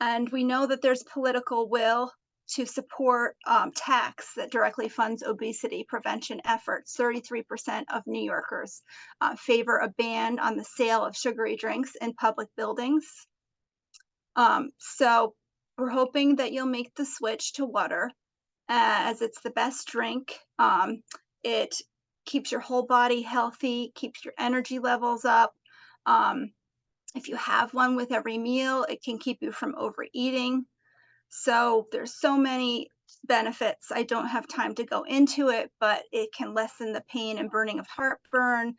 And we know that there's political will to support tax that directly funds obesity prevention efforts. 33% of New Yorkers favor a ban on the sale of sugary drinks in public buildings. So we're hoping that you'll make the switch to water, as it's the best drink. It keeps your whole body healthy, keeps your energy levels up. If you have one with every meal, it can keep you from overeating. So there's so many benefits. I don't have time to go into it, but it can lessen the pain and burning of heartburn.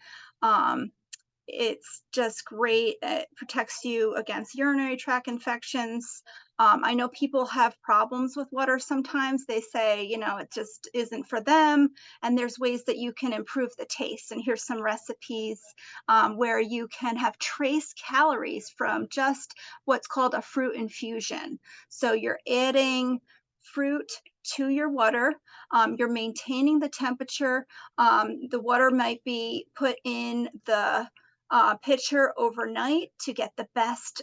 It's just great. It protects you against urinary tract infections. I know people have problems with water sometimes. They say, you know, it just isn't for them. And there's ways that you can improve the taste. And here's some recipes where you can have trace calories from just what's called a fruit infusion. So you're adding fruit to your water. You're maintaining the temperature. The water might be put in the pitcher overnight to get the best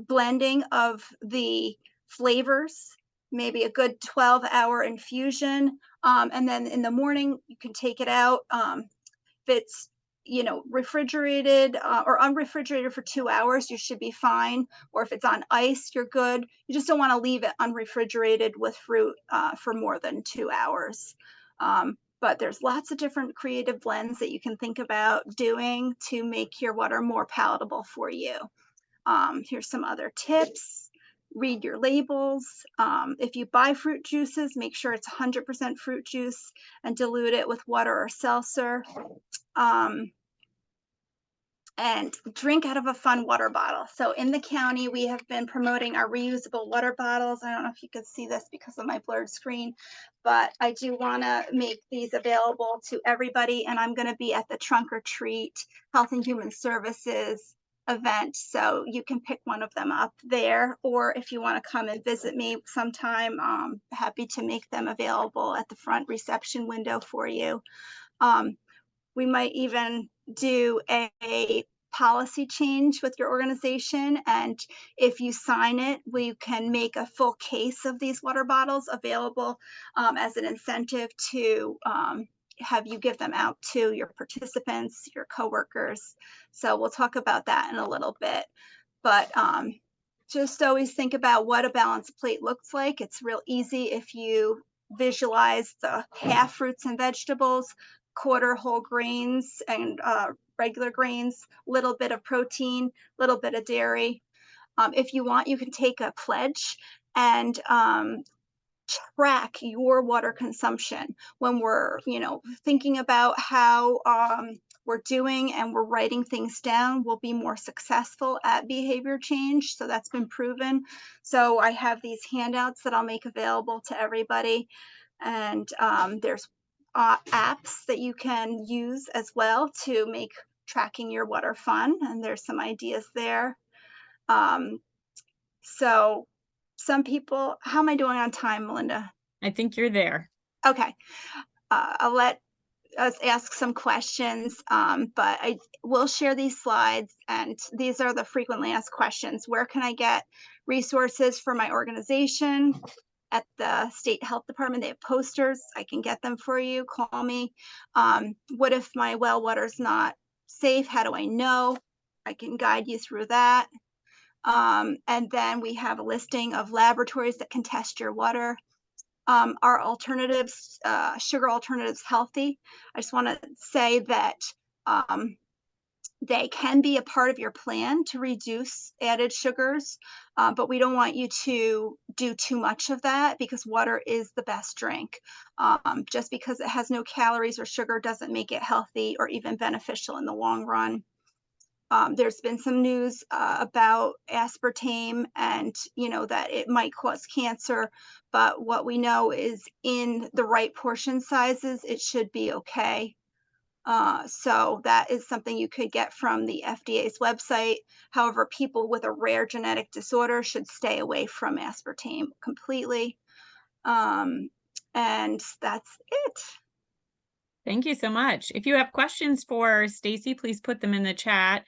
blending of the flavors, maybe a good 12-hour infusion. And then in the morning, you can take it out. If it's, you know, refrigerated or unrefrigerated for 2 hours, you should be fine. Or if it's on ice, you're good. You just don't want to leave it unrefrigerated with fruit for more than 2 hours. But there's lots of different creative blends that you can think about doing to make your water more palatable for you. Here's some other tips. Read your labels. If you buy fruit juices, make sure it's 100% fruit juice and dilute it with water or seltzer. And drink out of a fun water bottle. So in the county, we have been promoting our reusable water bottles. I don't know if you could see this because of my blurred screen, but I do want to make these available to everybody. And I'm going to be at the Trunk or Treat Health and Human Services event. So you can pick one of them up there, or if you want to come and visit me sometime, I'm happy to make them available at the front reception window for you. We might even do a policy change with your organization. And if you sign it, we can make a full case of these water bottles available as an incentive to have you give them out to your participants, your coworkers. So we'll talk about that in a little bit. But just always think about what a balanced plate looks like. It's real easy if you visualize the half fruits and vegetables, quarter whole grains and regular grains, little bit of protein, little bit of dairy. If you want, you can take a pledge and track your water consumption when we're, you know, thinking about how we're doing and we're writing things down. We'll be more successful at behavior change. So that's been proven. So I have these handouts that I'll make available to everybody. And there's apps that you can use as well to make tracking your water fun. And there's some ideas there. So some people, how am I doing on time, Melinda? I think you're there. Okay. I'll let us ask some questions, but I will share these slides, and these are the frequently asked questions. Where can I get resources for my organization? At the state health department, they have posters. I can get them for you. Call me. What if my well water's not safe? How do I know? I can guide you through that. And then we have a listing of laboratories that can test your water. Our alternatives, sugar alternatives healthy? I just want to say that they can be a part of your plan to reduce added sugars, but we don't want you to do too much of that because water is the best drink. Just because it has no calories or sugar doesn't make it healthy or even beneficial in the long run. There's been some news about aspartame and, you know, that it might cause cancer, but what we know is in the right portion sizes, it should be okay. So that is something you could get from the FDA's website. However, people with a rare genetic disorder should stay away from aspartame completely. And that's it. Thank you so much. If you have questions for Stacy, please put them in the chat.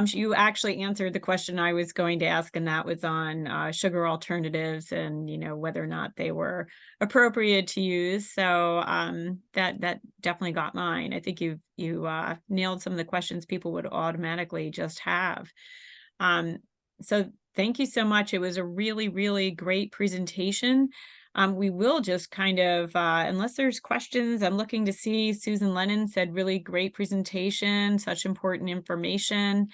You actually answered the question I was going to ask, and that was on sugar alternatives and, you know, whether or not they were appropriate to use. So that definitely got mine. I think you nailed some of the questions people would automatically just have. So thank you so much. It was a really, really great presentation. We will just kind of, unless there's questions, I'm looking to see Susan Lennon said really great presentation, such important information.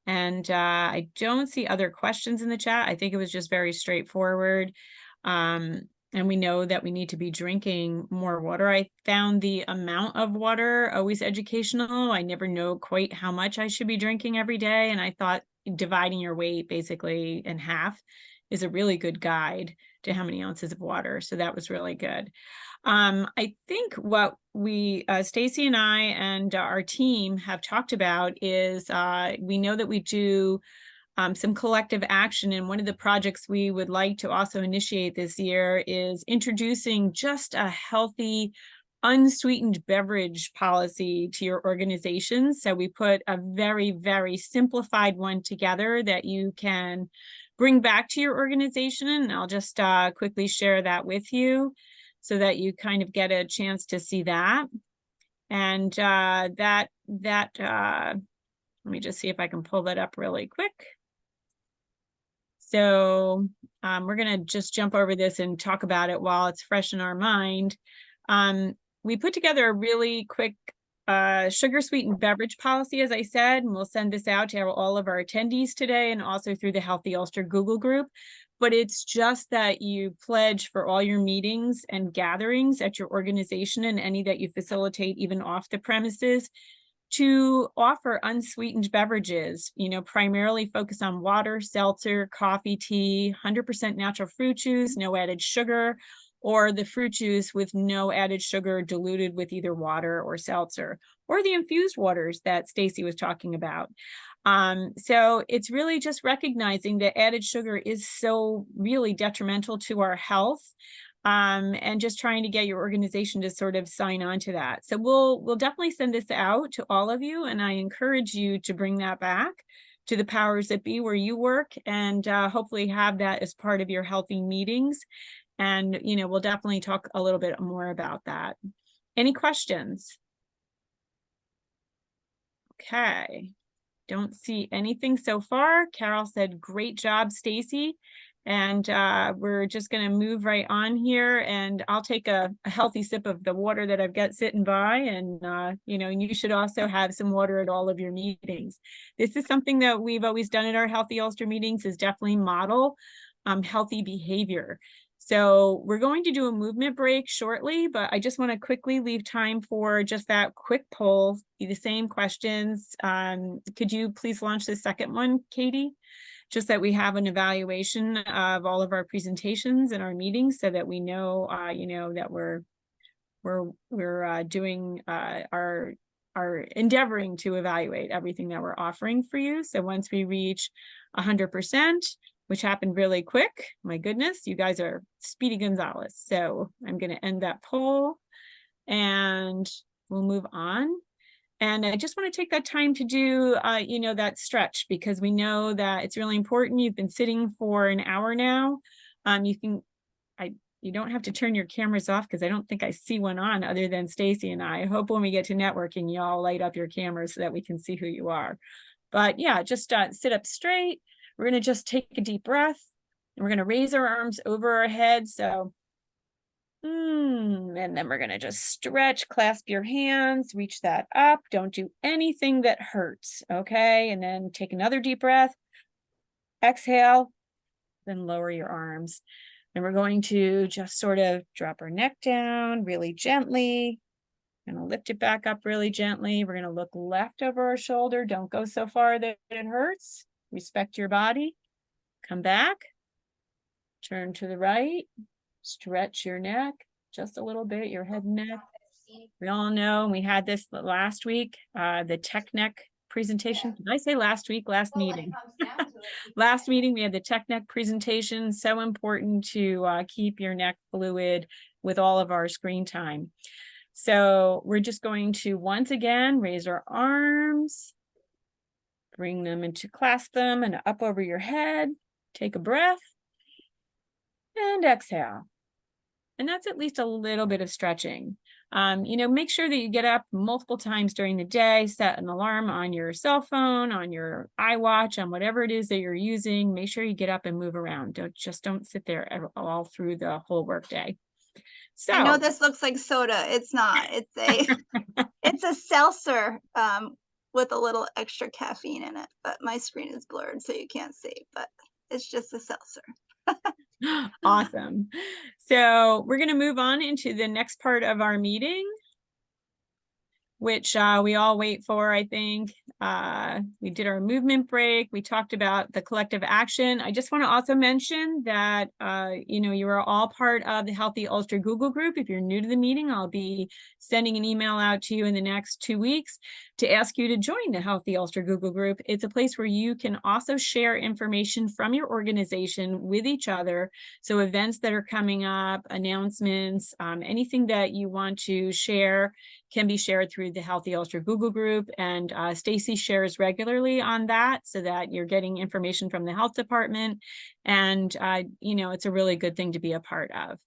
And I don't see other questions in the chat. I think it was just very straightforward. And we know that we need to be drinking more water. I found the amount of water always educational. I never know quite how much I should be drinking every day. And I thought dividing your weight basically in half is a really good guide to how many ounces of water. So that was really good. I think what we, Stacy and I and our team have talked about is we know that we do some collective action. And one of the projects we would like to also initiate this year is introducing just a healthy, unsweetened beverage policy to your organization. So we put a very, very simplified one together that you can bring back to your organization. And I'll just quickly share that with you so that you kind of get a chance to see that. And let me just see if I can pull that up really quick. So we're going to just jump over this and talk about it while it's fresh in our mind. We put together a really quick sugar sweetened beverage policy, as I said, and we'll send this out to all of our attendees today and also through the Healthy Ulster Google group. But it's just that you pledge for all your meetings and gatherings at your organization and any that you facilitate even off the premises to offer unsweetened beverages, primarily focus on water, seltzer, coffee, tea, 100% natural fruit juice, no added sugar, or the fruit juice with no added sugar diluted with either water or seltzer, or the infused waters that Stacy was talking about. So it's really just recognizing that added sugar is so really detrimental to our health. And just trying to get your organization to sort of sign on to that. So we'll definitely send this out to all of you, and I encourage you to bring that back to the powers that be where you work, and hopefully have that as part of your healthy meetings. And we'll definitely talk a little bit more about that. Any questions? Okay, don't see anything so far. Carol said, "Great job, Stacy." And we're just going to move right on here, and I'll take a healthy sip of the water that I've got sitting by, and and you should also have some water at all of your meetings. This is something that we've always done at our Healthy Ulster meetings, is definitely model healthy behavior. So we're going to do a movement break shortly, but I just want to quickly leave time for just that quick poll, the same questions. Could you please launch the second one, Katie? Just that we have an evaluation of all of our presentations and our meetings, so that we know, that we're doing our endeavoring to evaluate everything that we're offering for you. So once we reach 100%, which happened really quick, my goodness, you guys are Speedy Gonzalez. So I'm going to end that poll, and we'll move on. And I just want to take that time to do, that stretch, because we know that it's really important. You've been sitting for an hour now. You don't have to turn your cameras off, because I don't think I see one on other than Stacy and I. I hope when we get to networking, you all light up your cameras so that we can see who you are. But yeah, just sit up straight. We're going to just take a deep breath, and we're going to raise our arms over our head. So and then we're going to just stretch, clasp your hands, reach that up. Don't do anything that hurts. Okay. And then take another deep breath, exhale, then lower your arms. And we're going to just sort of drop our neck down really gently. Going to lift it back up really gently. We're going to look left over our shoulder. Don't go so far that it hurts. Respect your body. Come back. Turn to the right. Stretch your neck just a little bit, your head and neck. We all know, we had this last week, the tech neck presentation. Did I say last week? Last meeting. Last meeting, we had the tech neck presentation. So important to keep your neck fluid with all of our screen time. So we're just going to once again raise our arms, bring them into clasp them and up over your head. Take a breath and exhale. And that's at least a little bit of stretching. Make sure that you get up multiple times during the day, set an alarm on your cell phone, on your iWatch, on whatever it is that you're using. Make sure you get up and move around. Don't sit there all through the whole workday. So I know this looks like soda. It's not. It's a seltzer with a little extra caffeine in it, but my screen is blurred, so you can't see, but it's just a seltzer. Awesome. So we're going to move on into the next part of our meeting, which we all wait for, I think. We did our movement break. We talked about the collective action. I just want to also mention that, you are all part of the Healthy Ulster Google group. If you're new to the meeting, I'll be sending an email out to you in the next 2 weeks to ask you to join the Healthy Ulster Google group. It's a place where you can also share information from your organization with each other. So events that are coming up, announcements, anything that you want to share can be shared through the Healthy Ulster Google group. And Stacy shares regularly on that so that you're getting information from the health department. And, it's a really good thing to be a part of.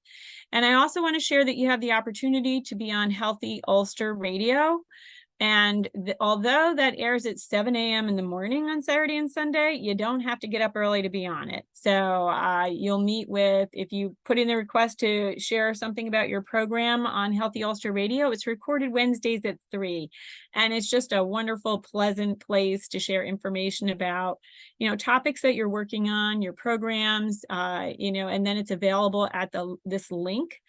And I also want to share that you have the opportunity to be on Healthy Ulster Radio. And although that airs at 7 a.m. in the morning on Saturday and Sunday, you don't have to get up early to be on it. So you'll meet with, if you put in the request to share something about your program on Healthy Ulster Radio, it's recorded Wednesdays at 3. And it's just a wonderful, pleasant place to share information about, topics that you're working on, your programs, and then it's available at this link.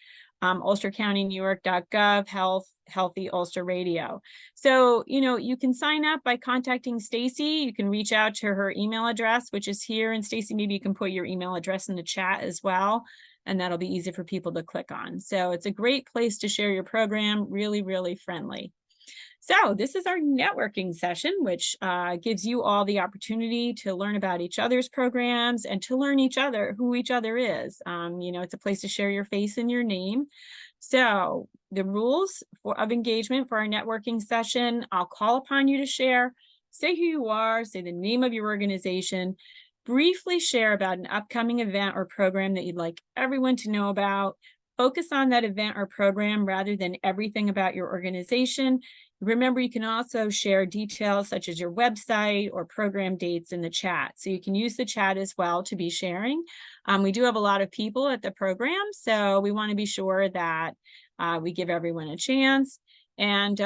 ulstercountynewyork.gov Healthy Ulster Radio. So, you can sign up by contacting Stacy. You can reach out to her email address, which is here. And Stacy, maybe you can put your email address in the chat as well. And that'll be easy for people to click on. So it's a great place to share your program, really, really friendly. So this is our networking session, which gives you all the opportunity to learn about each other's programs and to learn who each other is. It's a place to share your face and your name. So the rules of engagement for our networking session, I'll call upon you to share, say who you are, say the name of your organization, briefly share about an upcoming event or program that you'd like everyone to know about. Focus on that event or program rather than everything about your organization. Remember, you can also share details such as your website or program dates in the chat. So you can use the chat as well to be sharing. We do have a lot of people at the program, so we want to be sure that we give everyone a chance. And